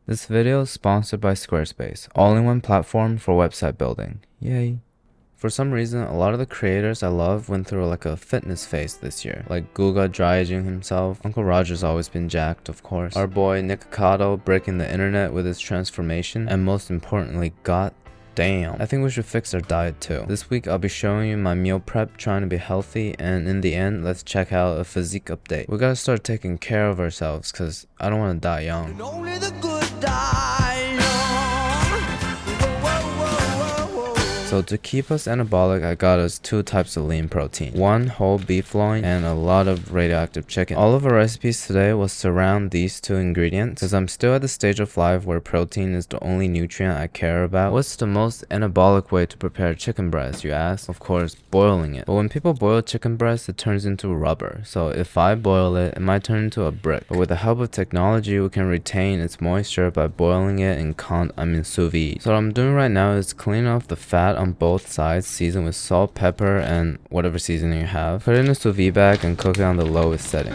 This video is sponsored by Squarespace, all-in-one platform for website building. Yay! For some reason, a lot of the creators I love went through like a fitness phase this year. Like Guga dry-aging himself, Uncle Roger's always been jacked, of course. Our boy Nikocado breaking the internet with his transformation, and most importantly, damn, I think we should fix our diet too. This week I'll be showing you my meal prep, trying to be healthy, and in the end, let's check out a physique update. We gotta start taking care of ourselves, cause I don't wanna die young. And only the good die young. Whoa. So to keep us anabolic, I got us 2 types of lean protein. 1 whole beef loin and a lot of radioactive chicken. All of our recipes today will surround these 2 ingredients because I'm still at the stage of life where protein is the only nutrient I care about. What's the most anabolic way to prepare chicken breast, you ask? Of course, boiling it. But when people boil chicken breast, it turns into rubber. So if I boil it, it might turn into a brick. But with the help of technology, we can retain its moisture by boiling it in sous vide. So what I'm doing right now is clean off the fat on both sides, season with salt, pepper, and whatever seasoning you have. Put it in a sous vide bag and cook it on the lowest setting.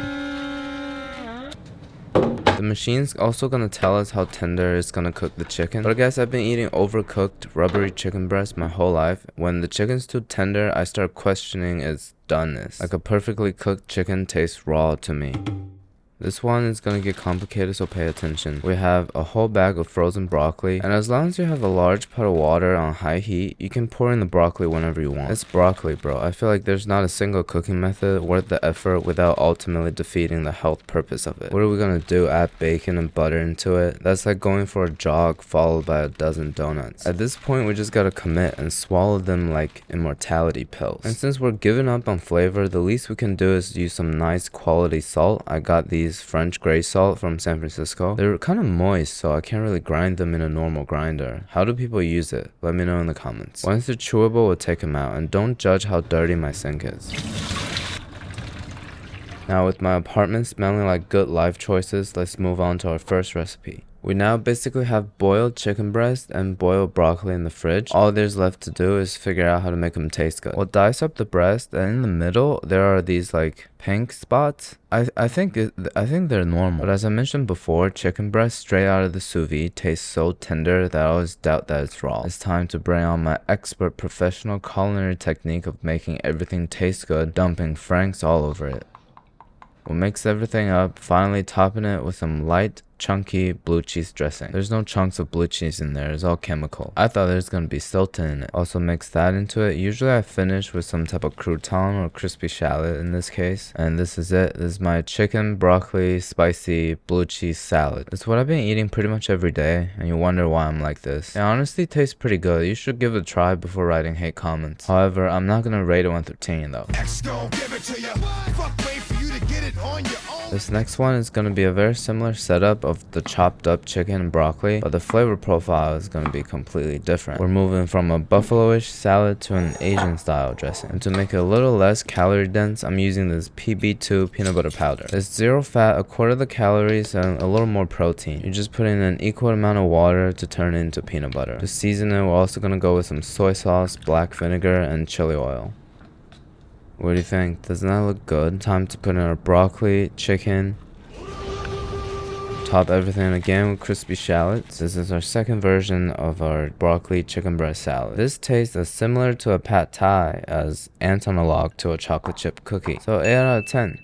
The machine's also gonna tell us how tender it's gonna cook the chicken. But I guess I've been eating overcooked, rubbery chicken breast my whole life. When the chicken's too tender, I start questioning its doneness. Like a perfectly cooked chicken tastes raw to me. This one is gonna get complicated, so pay attention. We have a whole bag of frozen broccoli, and as long as you have a large pot of water on high heat, you can pour in the broccoli whenever you want. It's broccoli, bro. I feel like there's not a single cooking method worth the effort without ultimately defeating the health purpose of it. What are we gonna do? Add bacon and butter into it? That's like going for a jog followed by a dozen donuts. At this point, we just gotta commit and swallow them like immortality pills. And since we're giving up on flavor, the least we can do is use some nice quality salt. I got these French gray salt from San Francisco. They're kind of moist, so I can't really grind them in a normal grinder. How do people use it? Let me know in the comments. Once they're chewable, we'll take them out, and don't judge how dirty my sink is. Now with my apartment smelling like good life choices, let's move on to our first recipe. We now basically have boiled chicken breast and boiled broccoli in the fridge. All there's left to do is figure out how to make them taste good. We'll dice up the breast, and in the middle there are these like pink spots. I think they're normal. But as I mentioned before, chicken breast straight out of the sous vide tastes so tender that I always doubt that it's raw. It's time to bring on my expert professional culinary technique of making everything taste good, dumping Franks all over it. We'll mix everything up, finally topping it with some light, chunky blue cheese dressing. There's no chunks of blue cheese in there, it's all chemical. I thought there's gonna be Stilton in it. Also mix that into it. Usually I finish with some type of crouton or crispy shallot in this case. And this is it. This is my chicken, broccoli, spicy, blue cheese salad. It's what I've been eating pretty much every day, and you wonder why I'm like this. It honestly tastes pretty good. You should give it a try before writing hate comments. However, I'm not gonna rate it 1 through 10 though. This next one is going to be a very similar setup of the chopped up chicken and broccoli, but the flavor profile is going to be completely different. We're moving from a buffalo-ish salad to an Asian style dressing. And to make it a little less calorie dense, I'm using this PB2 peanut butter powder. It's 0 fat, 1/4 the calories, and a little more protein. You just put in an equal amount of water to turn it into peanut butter. To season it, we're also going to go with some soy sauce, black vinegar, and chili oil. What do you think? Doesn't that look good? Time to put in our broccoli, chicken. Top everything again with crispy shallots. This is our second version of our broccoli chicken breast salad. This tastes as similar to a pad thai as ants on a log to a chocolate chip cookie. So 8 out of 10.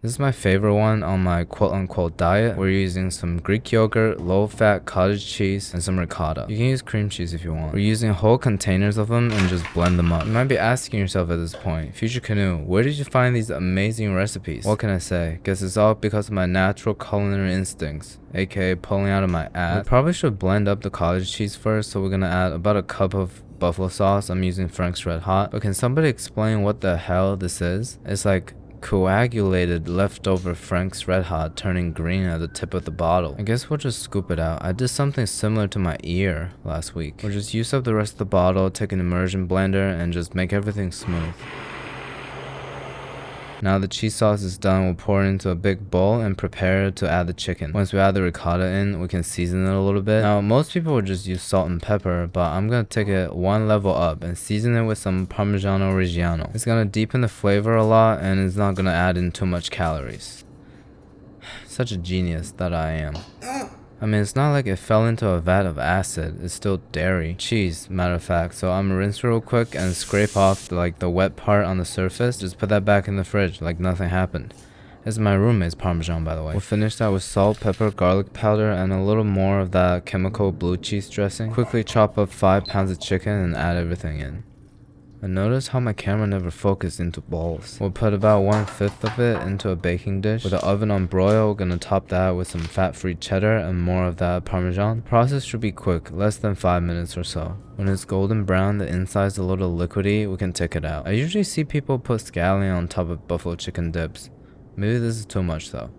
This is my favorite one on my quote-unquote diet. We're using some Greek yogurt, low-fat cottage cheese, and some ricotta. You can use cream cheese if you want. We're using whole containers of them and just blend them up. You might be asking yourself at this point, Future Canoe, where did you find these amazing recipes? What can I say? Guess it's all because of my natural culinary instincts, aka pulling out of my ass. We probably should blend up the cottage cheese first, so we're gonna add about a cup of buffalo sauce. I'm using Frank's Red Hot. But can somebody explain what the hell this is? It's like coagulated leftover Frank's Red Hot turning green at the tip of the bottle. I guess we'll just scoop it out. I did something similar to my ear last week. We'll just use up the rest of the bottle, take an immersion blender, and just make everything smooth. Now the cheese sauce is done, we'll pour it into a big bowl and prepare to add the chicken. Once we add the ricotta in, we can season it a little bit. Now most people would just use salt and pepper, but I'm gonna take it 1 level up and season it with some Parmigiano Reggiano. It's gonna deepen the flavor a lot and it's not gonna add in too much calories. Such a genius that I am. I mean, it's not like it fell into a vat of acid. It's still dairy. Cheese, matter of fact. So I'm gonna rinse real quick and scrape off the wet part on the surface. Just put that back in the fridge like nothing happened. This is my roommate's Parmesan, by the way. We'll finish that with salt, pepper, garlic powder, and a little more of that chemical blue cheese dressing. Quickly chop up 5 pounds of chicken and add everything in. And notice how my camera never focused into balls. We'll put about 1/5 of it into a baking dish. With the oven on broil, we're gonna top that with some fat-free cheddar and more of that Parmesan. The process should be quick, less than 5 minutes or so. When it's golden brown, the inside's a little liquidy, we can take it out. I usually see people put scallion on top of buffalo chicken dips. Maybe this is too much though.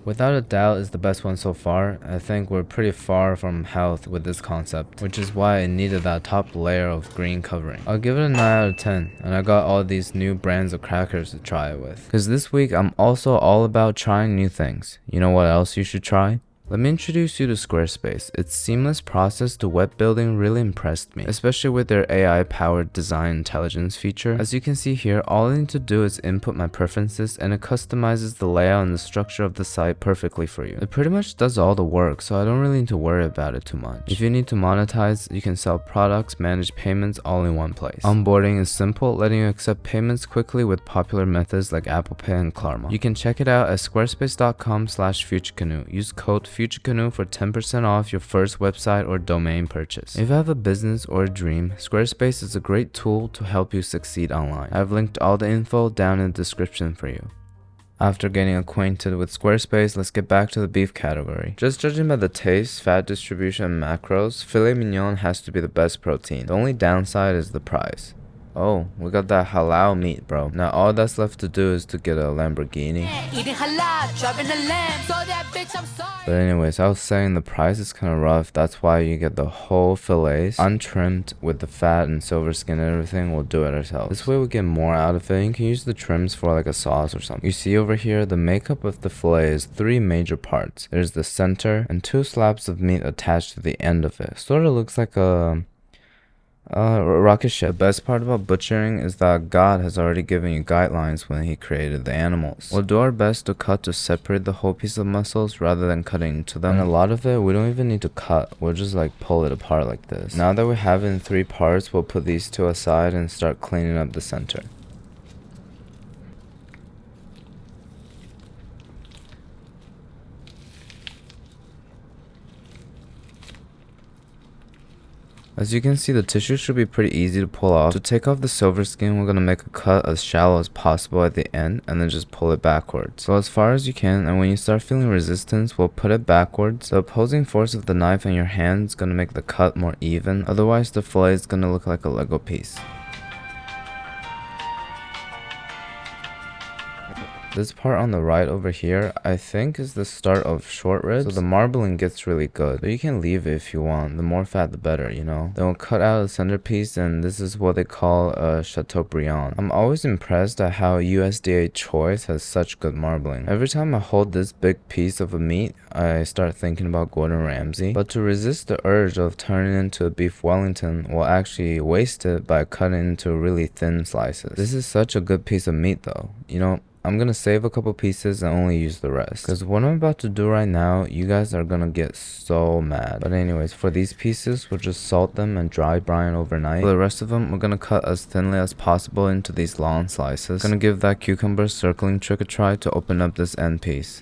Without a doubt is the best one so far. I think we're pretty far from health with this concept, which is why it needed that top layer of green covering. I'll give it a 9 out of 10, and I got all these new brands of crackers to try it with. Cause this week I'm also all about trying new things. You know what else you should try? Let me introduce you to Squarespace. Its seamless process to web building really impressed me, especially with their AI-powered design intelligence feature. As you can see here, all I need to do is input my preferences and it customizes the layout and the structure of the site perfectly for you. It pretty much does all the work, so I don't really need to worry about it too much. If you need to monetize, you can sell products, manage payments all in one place. Onboarding is simple, letting you accept payments quickly with popular methods like Apple Pay and Klarna. You can check it out at squarespace.com/futurecanoe. Use code FutureCanoe for 10% off your first website or domain purchase. If you have a business or a dream, Squarespace is a great tool to help you succeed online. I've linked all the info down in the description for you. After getting acquainted with Squarespace, let's get back to the beef category. Just judging by the taste, fat distribution, and macros, filet mignon has to be the best protein. The only downside is the price. Oh, we got that halal meat, bro. Now all that's left to do is to get a Lamborghini. Eating halal, driving a lamb. So that bitch, I'm sorry. But anyways, I was saying the price is kind of rough. That's why you get the whole fillets, untrimmed with the fat and silver skin and everything. We'll do it ourselves. This way we get more out of it. You can use the trims for like a sauce or something. You see over here, the makeup of the fillet is 3 major parts. There's the center and 2 slabs of meat attached to the end of it. Sort of looks like a rocket ship. The best part about butchering is that God has already given you guidelines when he created the animals. We'll do our best to cut to separate the whole piece of muscles rather than cutting into them. And a lot of it we don't even need to cut. We'll just like pull it apart like this. Now that we have it in 3 parts, we'll put these 2 aside and start cleaning up the center. As you can see, the tissue should be pretty easy to pull off. To take off the silver skin, we're gonna make a cut as shallow as possible at the end and then just pull it backwards. So as far as you can, and when you start feeling resistance, we'll put it backwards. The opposing force of the knife in your hand is gonna make the cut more even. Otherwise, the fillet is gonna look like a Lego piece. This part on the right over here, I think is the start of short ribs. So the marbling gets really good. But you can leave it if you want. The more fat, the better, you know? Then we'll cut out the centerpiece, and this is what they call a Chateaubriand. I'm always impressed at how USDA Choice has such good marbling. Every time I hold this big piece of a meat, I start thinking about Gordon Ramsay. But to resist the urge of turning into a beef Wellington, we'll actually waste it by cutting into really thin slices. This is such a good piece of meat though. You know, I'm gonna save a couple pieces and only use the rest, because what I'm about to do right now, you guys are gonna get so mad. But anyways, for these pieces, we'll just salt them and dry brine overnight. For the rest of them, we're gonna cut as thinly as possible into these long slices. Gonna give that cucumber circling trick a try to open up this end piece.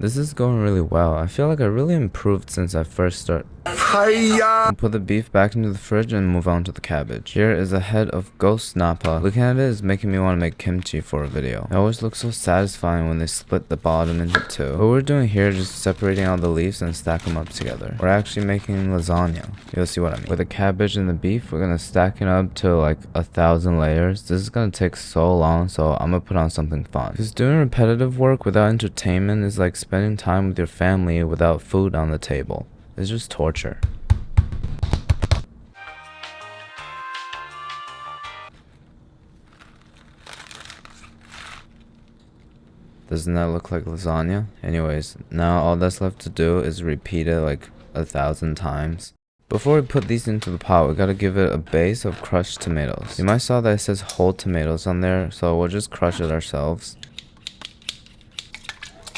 This is going really well. I feel like I really improved since I first started. We'll put the beef back into the fridge and move on to the cabbage. Here is a head of ghost napa. Looking at it is making me want to make kimchi for a video. It always looks so satisfying when they split the bottom into 2. What we're doing here is just separating all the leaves and stack them up together. We're actually making lasagna. You'll see what I mean. With the cabbage and the beef, we're gonna stack it up to like 1,000 layers. This is gonna take so long, so I'm gonna put on something fun. Because doing repetitive work without entertainment is like spending time with your family without food on the table. It's just torture. Doesn't that look like lasagna? Anyways, now all that's left to do is repeat it like 1,000 times. Before we put these into the pot, we gotta give it a base of crushed tomatoes. You might saw that it says whole tomatoes on there, so we'll just crush it ourselves.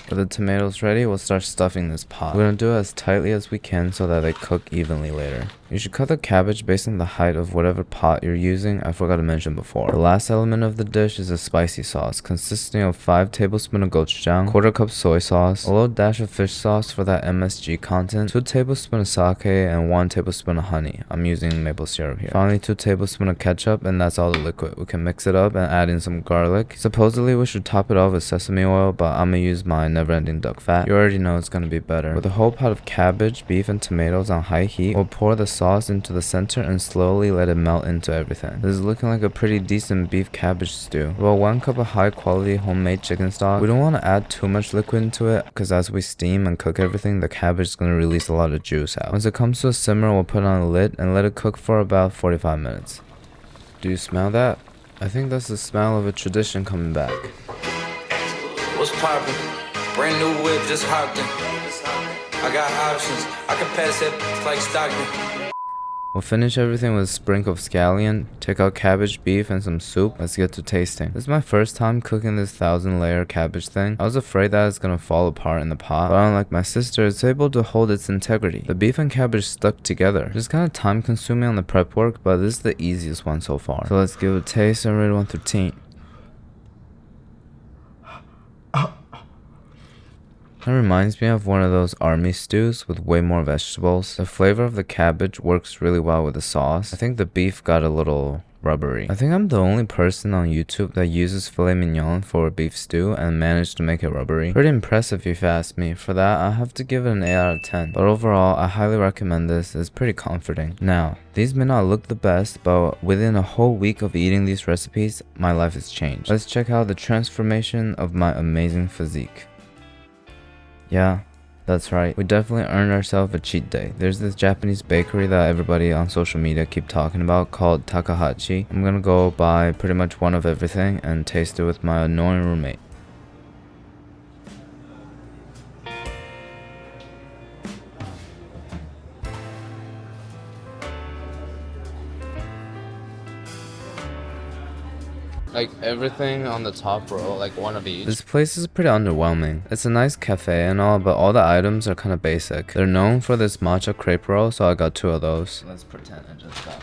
With the tomatoes ready, we'll start stuffing this pot. We're gonna do it as tightly as we can so that they cook evenly later. You should cut the cabbage based on the height of whatever pot you're using. I forgot to mention before. The last element of the dish is a spicy sauce, consisting of 5 tablespoons of gochujang, quarter cup soy sauce, a little dash of fish sauce for that MSG content, 2 tablespoons of sake, and 1 tablespoon of honey. I'm using maple syrup here. Finally, 2 tablespoons of ketchup, and that's all the liquid. We can mix it up and add in some garlic. Supposedly, we should top it off with sesame oil, but I'm gonna use my never-ending duck fat. You already know it's gonna be better. With a whole pot of cabbage, beef, and tomatoes on high heat, we'll pour the sauce into the center and slowly let it melt into everything. This is looking like a pretty decent beef cabbage stew. About 1 cup of high quality homemade chicken stock. We don't want to add too much liquid into it because as we steam and cook everything, the cabbage is going to release a lot of juice out. Once it comes to a simmer, we'll put on a lid and let it cook for about 45 minutes. Do you smell that? I think that's the smell of a tradition coming back. What's poppin'? Brand new whip, just hopped in. I got options. I can pass it like Stockton. We'll finish everything with a sprinkle of scallion, take out cabbage, beef, and some soup. Let's get to tasting. This is my first time cooking this 1,000-layer cabbage thing. I was afraid that it's gonna fall apart in the pot, but unlike my sister, it's able to hold its integrity. The beef and cabbage stuck together. It's kind of time consuming on the prep work, but this is the easiest one so far. So let's give it a taste and rate 1 through 10. That reminds me of one of those army stews with way more vegetables. The flavor of the cabbage works really well with the sauce. I think the beef got a little rubbery. I think I'm the only person on YouTube that uses filet mignon for a beef stew and managed to make it rubbery. Pretty impressive if you ask me. For that, I have to give it an 8 out of 10. But overall, I highly recommend this. It's pretty comforting. Now, these may not look the best, but within a whole week of eating these recipes, my life has changed. Let's check out the transformation of my amazing physique. Yeah, that's right. We definitely earned ourselves a cheat day. There's this Japanese bakery that everybody on social media keep talking about called Takahashi. I'm gonna go buy pretty much one of everything and taste it with my annoying roommate. Like everything on the top row, like one of each. This place is pretty underwhelming. It's a nice cafe and all, but all the items are kind of basic. They're known for this matcha crepe roll, so I got 2 of those. Let's pretend I just got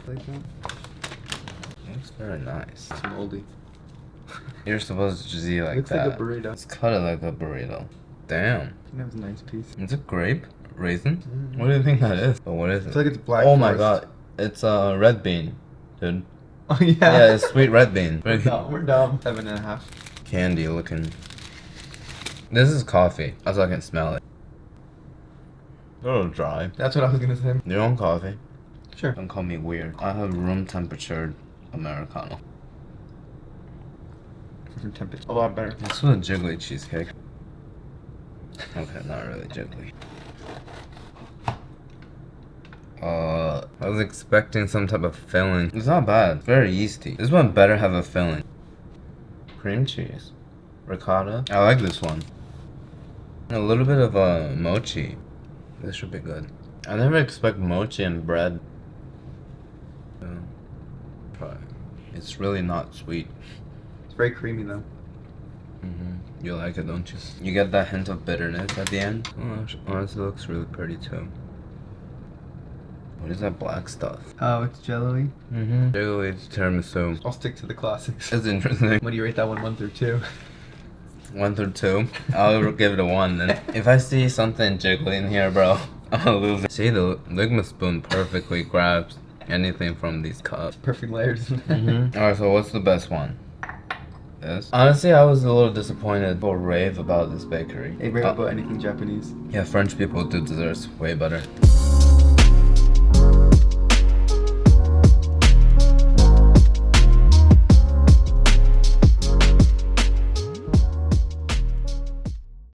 one. Looks very nice. It's moldy. You're supposed to just eat like Looks that. like a burrito. Let's cut it like a burrito. Damn. I think that was a nice piece. It's a grape? Raisin? What do you think that is? But what is I it? feel like it's black. Oh my forest. god. It's a red bean. Dude. Oh yeah. Yeah, it's sweet red bean. We're dumb. 7.5. Candy looking. This is coffee. Also, I can smell it. A little dry. That's what I was gonna say. You want coffee? Sure. Don't call me weird. I have room temperature Americano. Room temperature. A lot better. This is a jiggly cheesecake. Okay, not really jiggly. I was expecting some type of filling. It's not bad. It's very yeasty. This one better have a filling. Cream cheese. Ricotta. I like this one. A little bit of mochi. This should be good. I never expect mochi and bread. Try. It's really not sweet. It's very creamy though. You like it, don't you? You get that hint of bitterness at the end. Oh, honestly, it looks really pretty too. What is that black stuff? Oh, it's jello-y. Jiggly, it's tiramisu. I'll stick to the classics. That's interesting. What do you rate that one, 1 through 2? 1 through 2. I'll give it a 1 then. If I see something jiggly in here, bro, I'll lose it. See, the Ligma spoon perfectly grabs anything from these cups. Perfect layers. Alright, so what's the best one? This? Honestly, I was a little disappointed. People rave about this bakery. They rave about anything Japanese. Yeah, French people do desserts way better.